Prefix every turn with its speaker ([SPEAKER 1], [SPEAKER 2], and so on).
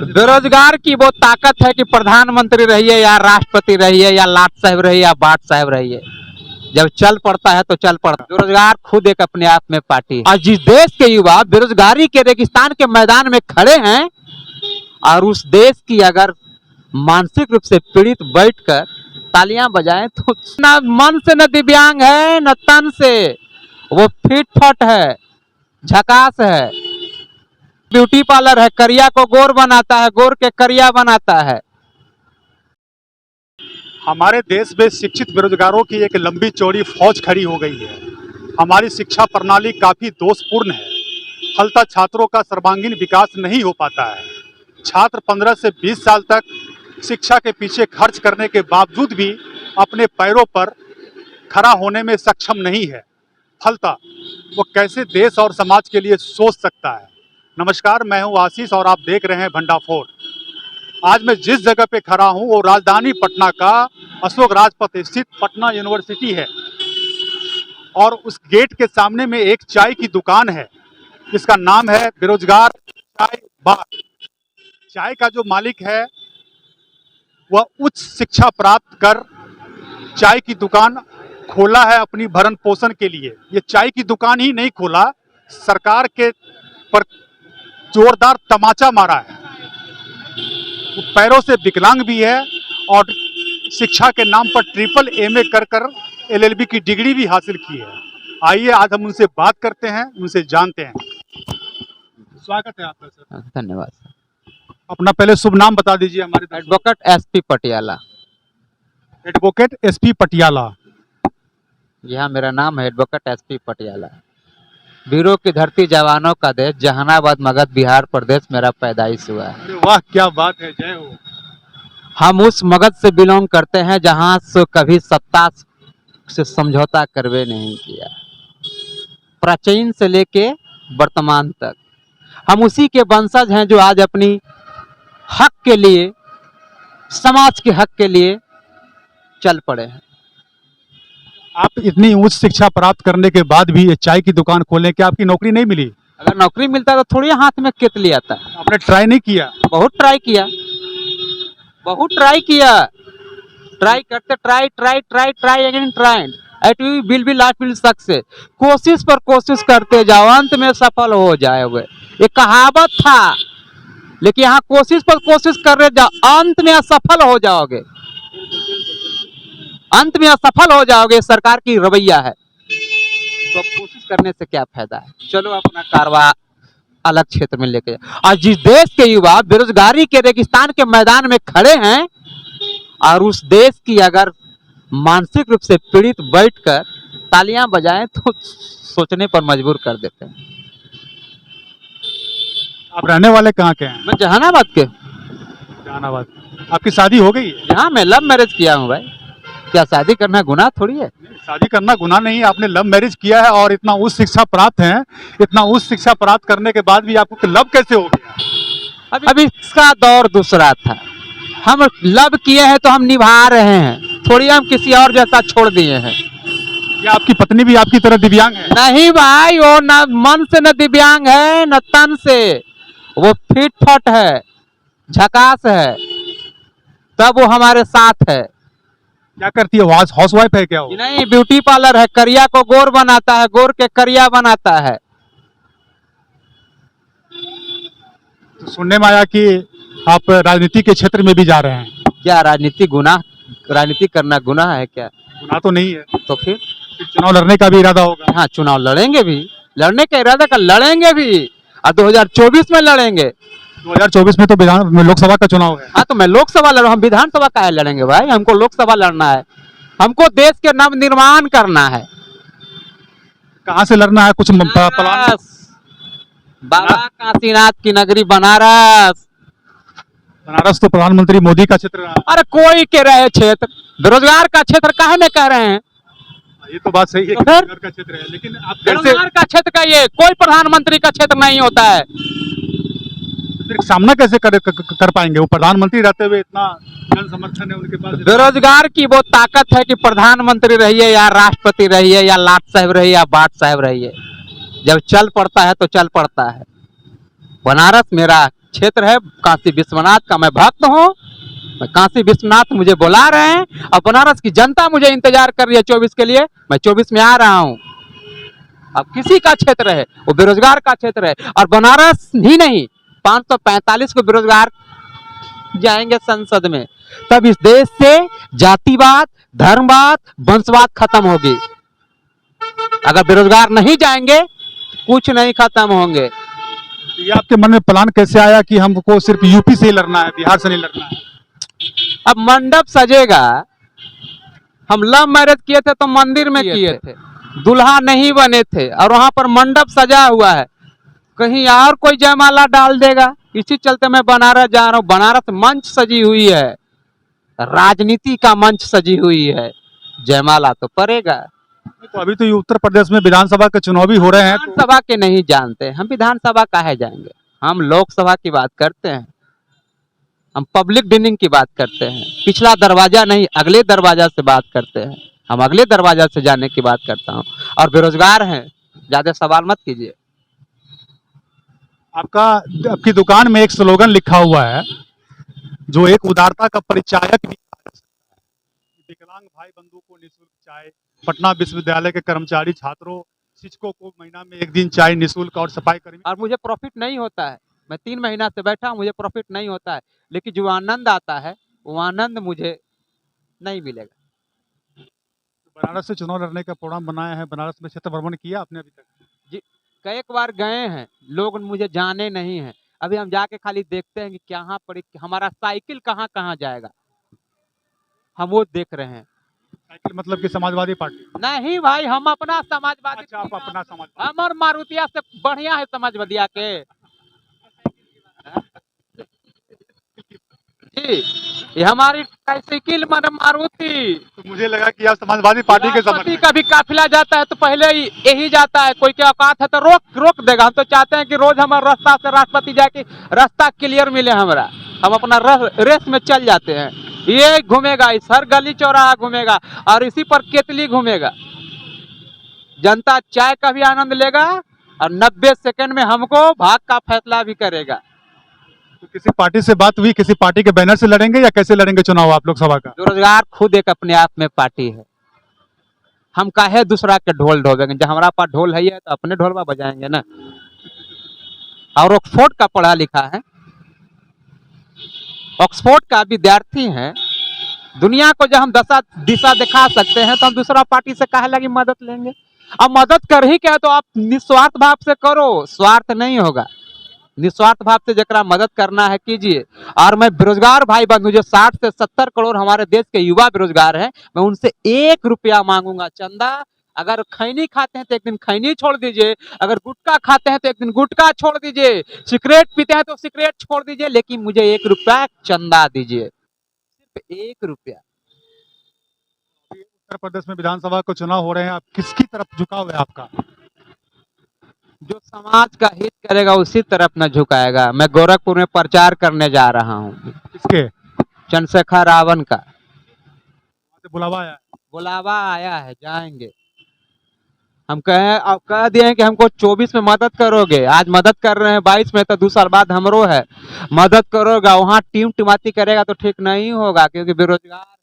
[SPEAKER 1] बेरोजगार की वो ताकत है कि प्रधानमंत्री रहिए या राष्ट्रपति रहिए या लाट साहब रहिए या बाट साहब रहिए, जब चल पड़ता है तो चल पड़ता है। बेरोजगार खुद एक अपने आप में पार्टी है। और जिस देश के युवा बेरोजगारी के रेगिस्तान के मैदान में खड़े हैं और उस देश की अगर मानसिक रूप से पीड़ित बैठकर तालियां बजाएं तो न मन से न दिव्यांग है न तन से, वो फिट फट है, झकास है, ब्यूटी पार्लर है, करिया को गोर बनाता है, गोर के करिया बनाता है।
[SPEAKER 2] हमारे देश में शिक्षित बेरोजगारों की एक लंबी चौड़ी फौज खड़ी हो गई है। हमारी शिक्षा प्रणाली काफी दोषपूर्ण है। फलतः छात्रों का सर्वांगीण विकास नहीं हो पाता है। छात्र 15 से 20 साल तक शिक्षा के पीछे खर्च करने के बावजूद भी अपने पैरों पर खड़ा होने में सक्षम नहीं है। फलतः वो कैसे देश और समाज के लिए सोच सकता है। नमस्कार, मैं हूं आशीष और आप देख रहे हैं भंडाफोर। आज मैं जिस जगह पे खड़ा हूं वो राजधानी पटना का अशोक राजपथ स्थित पटना यूनिवर्सिटी है और उस गेट के सामने में एक चाय की दुकान है जिसका नाम है बेरोजगार चाय बार। चाय का जो मालिक है वह उच्च शिक्षा प्राप्त कर चाय की दुकान खोला है अपनी भरण पोषण के लिए। ये चाय की दुकान ही नहीं खोला, सरकार के पर जोरदार तमाचा मारा है। वो पैरों से विकलांग भी है और शिक्षा के नाम पर ट्रिपल एमए कर कर एलएलबी की डिग्री भी हासिल की है। आइए आज हम उनसे बात करते हैं, उनसे जानते हैं। स्वागत है आपका सर।
[SPEAKER 1] धन्यवाद सर।
[SPEAKER 2] अपना पहले शुभ नाम बता दीजिए हमारे।
[SPEAKER 1] Advocate SP Patiala.
[SPEAKER 2] Advocate SP Patiala.
[SPEAKER 1] जी हाँ, मेरा नाम है एडवोकेट एसपी पटियाला। वीरों की धरती, जवानों का देश, जहानाबाद मगध बिहार प्रदेश मेरा पैदाइश हुआ है।
[SPEAKER 2] वाह क्या बात है, जय हो।
[SPEAKER 1] हम उस मगध से बिलोंग करते हैं जहां से कभी सत्ता से समझौता करवे नहीं किया। प्राचीन से लेके वर्तमान तक हम उसी के वंशज हैं जो आज अपनी हक के लिए, समाज के हक के लिए चल पड़े हैं।
[SPEAKER 2] आप इतनी उच्च शिक्षा प्राप्त करने के बाद भी ये चाय की दुकान खोलने के आपकी नौकरी नहीं मिली?
[SPEAKER 1] अगर नौकरी मिलता तो थोड़ी हाथ में केतली आता।
[SPEAKER 2] आपने ट्राई नहीं किया?
[SPEAKER 1] बहुत ट्राई किया, बहुत ट्राई किया। ट्राई करते try again try at we will be last will success. कोशिश पर कोशिश करते जाओ, अंत में सफल हो जाओगे। ये कहावत था, लेकिन यहाँ कोशिश पर कोशिश कर रहे जाओ, अंत में असफल हो जाओगे। अंत में असफल हो जाओगे। सरकार की रवैया है, तो कोशिश करने से क्या फायदा है। चलो अपना कारवा अलग क्षेत्र में लेके जाओ। और जिस देश के युवा बेरोजगारी के रेगिस्तान के मैदान में खड़े हैं और उस देश की अगर मानसिक रूप से पीड़ित बैठकर तालियां बजाएं तो सोचने पर मजबूर कर देते हैं।
[SPEAKER 2] आप रहने वाले कहाँ के हैं?
[SPEAKER 1] मैं जहानाबाद के।
[SPEAKER 2] जहानाबाद। आपकी शादी हो गई है?
[SPEAKER 1] हाँ, मैं लव मैरिज किया हूँ भाई। क्या शादी करना गुनाह थोड़ी है?
[SPEAKER 2] शादी करना गुनाह नहीं है। आपने लव मैरिज किया है और इतना उच्च शिक्षा प्राप्त है। इतना उच्च शिक्षा प्राप्त करने के बाद भी आपको लव कैसे हो गया?
[SPEAKER 1] अभी इसका दौर दूसरा था। हम लव किए हैं तो हम निभा रहे हैं, थोड़ी हम किसी और जैसा छोड़ दिए हैं।
[SPEAKER 2] क्या आपकी पत्नी भी आपकी तरह दिव्यांग है?
[SPEAKER 1] नहीं भाई, वो न मन से न दिव्यांग है न तन से, वो फिट फट है, झकास है, तब वो हमारे साथ है।
[SPEAKER 2] क्या करती है? हाउस वाइफ है क्या वो?
[SPEAKER 1] नहीं, ब्यूटी पार्लर है, करिया को गोर बनाता है, गोर के करिया बनाता है।
[SPEAKER 2] तो सुनने में आया कि आप राजनीति के क्षेत्र में भी जा रहे हैं।
[SPEAKER 1] क्या राजनीति गुनाह? राजनीति करना गुनाह है क्या?
[SPEAKER 2] गुनाह तो नहीं है।
[SPEAKER 1] तो फिर
[SPEAKER 2] चुनाव लड़ने का भी इरादा होगा?
[SPEAKER 1] हाँ, चुनाव लड़ेंगे भी, लड़ने का इरादा का लड़ेंगे भी, और 2024 में लड़ेंगे।
[SPEAKER 2] 2024 में तो लोकसभा का चुनाव है।
[SPEAKER 1] हाँ, तो मैं लोकसभा लड़, हम विधानसभा का है लड़ेंगे भाई। हमको लोकसभा लड़ना है, हमको देश के नव निर्माण करना है।
[SPEAKER 2] कहाँ से लड़ना है? कुछ प्लान?
[SPEAKER 1] बाबा काशीनाथ की नगरी बनारस।
[SPEAKER 2] बनारस तो प्रधानमंत्री मोदी का क्षेत्र है।
[SPEAKER 1] अरे कोई के रहे क्षेत्र, बेरोजगार का क्षेत्र काहे में कह रहे हैं?
[SPEAKER 2] ये तो बात सही है,
[SPEAKER 1] तो
[SPEAKER 2] बेरोजगार का क्षेत्र है, लेकिन आप
[SPEAKER 1] बेरोजगार का क्षेत्र का ये कोई प्रधानमंत्री का क्षेत्र नहीं होता है।
[SPEAKER 2] फिर सामना कैसे कर पाएंगे? वो प्रधानमंत्री रहते हुए इतना जन समर्थन है उनके पास।
[SPEAKER 1] बेरोजगार की वो ताकत है कि प्रधानमंत्री रहिए या राष्ट्रपति रहिए या लाट साहब रहिए या बाट साहब रहिए, जब चल पड़ता है तो चल पड़ता है। बनारस मेरा क्षेत्र है काशी विश्वनाथ का, मैं भक्त हूँ। मैं काशी विश्वनाथ मुझे बुला रहे हैं और बनारस की जनता मुझे इंतजार कर रही है 24 के लिए। मैं 24 में आ रहा हूँ। अब किसी का क्षेत्र है, वो बेरोजगार का क्षेत्र है, और बनारस ही नहीं 545 को बेरोजगार जाएंगे संसद में, तब इस देश से जातिवाद, धर्मवाद, वंशवाद खत्म होगी। अगर बेरोजगार नहीं जाएंगे कुछ नहीं खत्म होंगे।
[SPEAKER 2] ये आपके मन में प्लान कैसे आया कि हमको सिर्फ यूपी से ही लड़ना है, बिहार से नहीं लड़ना है?
[SPEAKER 1] अब मंडप सजेगा। हम लव मैरिज किए थे तो मंदिर में किए थे, दुल्हा नहीं बने थे, और वहां पर मंडप सजा हुआ है। कहीं और कोई जयमाला डाल देगा। इसी चलते मैं बनारस जा रहा हूँ। बनारस मंच सजी हुई है, राजनीति का मंच सजी हुई है, जयमाला तो पड़ेगा।
[SPEAKER 2] तो अभी तो ये उत्तर प्रदेश में विधानसभा के चुनाव भी हो रहे हैं, तो
[SPEAKER 1] विधानसभा के नहीं जानते हम, विधानसभा काहे जाएंगे। हम लोकसभा की बात करते हैं, हम पब्लिक डिनिंग की बात करते हैं। पिछला दरवाजा नहीं, अगले दरवाजा से बात करते हैं। हम अगले दरवाजा से जाने की बात करता हूँ। और बेरोजगार हैं, ज्यादा सवाल मत कीजिए।
[SPEAKER 2] आपकी दुकान में एक स्लोगन लिखा हुआ है जो एक उदारता का परिचायक भी है। विकलांग भाई बंधु को निःशुल्क चाय, पटना विश्वविद्यालय के कर्मचारी छात्रों शिक्षकों को महीना में 1 दिन चाय निःशुल्क, और सफाई कर्मी।
[SPEAKER 1] और मुझे प्रॉफिट नहीं होता है। मैं 3 महीना से बैठा हूँ, मुझे प्रॉफिट नहीं होता है, लेकिन जो आनंद आता है वो आनंद मुझे नहीं मिलेगा।
[SPEAKER 2] बनारस से चुनाव लड़ने का प्रोग्राम बनाया है, बनारस में क्षेत्र भ्रमण किया आपने अभी तक?
[SPEAKER 1] जी, कई बार गए हैं, लोग मुझे जाने नहीं हैं। अभी हम जाके खाली देखते हैं कि कहाँ पर हमारा साइकिल कहाँ कहाँ जाएगा, हम वो देख रहे हैं।
[SPEAKER 2] साइकिल मतलब कि समाजवादी पार्टी?
[SPEAKER 1] नहीं भाई, हम अपना समाजवादी।
[SPEAKER 2] अच्छा, आप अपना समाज।
[SPEAKER 1] हमर मारुतिया से बढ़िया है समाजवादिया के। जी, ये हमारी साइकिल मारुति।
[SPEAKER 2] तो मुझे लगा कि आप समाजवादी पार्टी के समर्थक हैं।
[SPEAKER 1] का भी काफिला जाता है तो पहले ही यही जाता है। कोई क्या औकात है तो रोक देगा। हम तो चाहते हैं कि रोज हमारा रास्ता से राष्ट्रपति जाके रास्ता क्लियर मिले हमारा। हम अपना रेस में चल जाते हैं। ये घूमेगा, इस हर गली चौराहा घूमेगा, और इसी पर केतली घूमेगा। जनता चाय का भी आनंद लेगा और 90 सेकंड में हमको भाग का फैसला भी करेगा।
[SPEAKER 2] तो किसी पार्टी से बात हुई, किसी पार्टी के बैनर से लड़ेंगे या कैसे लड़ेंगे चुनाव आप लोकसभा का?
[SPEAKER 1] बेरोजगार खुद एक अपने आप में पार्टी है। हम काहे दूसरा के ढोल ढोवेंगे? जब हमारा पास ढोल है तो अपने ढोलवा बजाएंगे ना। और ऑक्सफोर्ड का पढ़ा लिखा है, ऑक्सफोर्ड का विद्यार्थी है। दुनिया को जब हम दिशा दिखा सकते हैं तो हम दूसरा पार्टी से काहे लगी मदद लेंगे? अब मदद कर ही क्या तो आप निस्वार्थ भाव से करो, स्वार्थ नहीं होगा। निस्वार्थ भाव से जरा मदद करना है कीजिए। और मैं बेरोजगार भाई बंधु जो 60 से 70 करोड़ हमारे देश के युवा बेरोजगार हैं, मैं उनसे 1 रुपया मांगूंगा चंदा। अगर खैनी खाते हैं तो एक दिन खैनी छोड़ दीजिए, अगर गुटखा खाते हैं तो एक दिन गुटखा छोड़ दीजिए, सिगरेट पीते हैं तो सिगरेट छोड़ दीजिए, लेकिन मुझे 1 रुपया चंदा दीजिए, सिर्फ 1 रुपया।
[SPEAKER 2] उत्तर प्रदेश में विधानसभा को चुनाव हो रहे हैं, आप किसकी तरफ झुकाव है आपका?
[SPEAKER 1] जो समाज का हित करेगा उसी तरफ न झुकाएगा। मैं गोरखपुर में प्रचार करने जा रहा हूँ।
[SPEAKER 2] किसके?
[SPEAKER 1] चंद्रशेखर रावण का
[SPEAKER 2] बुलावा आया है?
[SPEAKER 1] बुलावा आया है, जाएंगे। हम कह दिए हैं कि हमको 24 में मदद करोगे। आज मदद कर रहे हैं 22 में, तो 2 साल बाद हमरो है। मदद करोगा, वहाँ टीम टिमाती करेगा तो ठीक नहीं होगा, क्योंकि बेरोजगार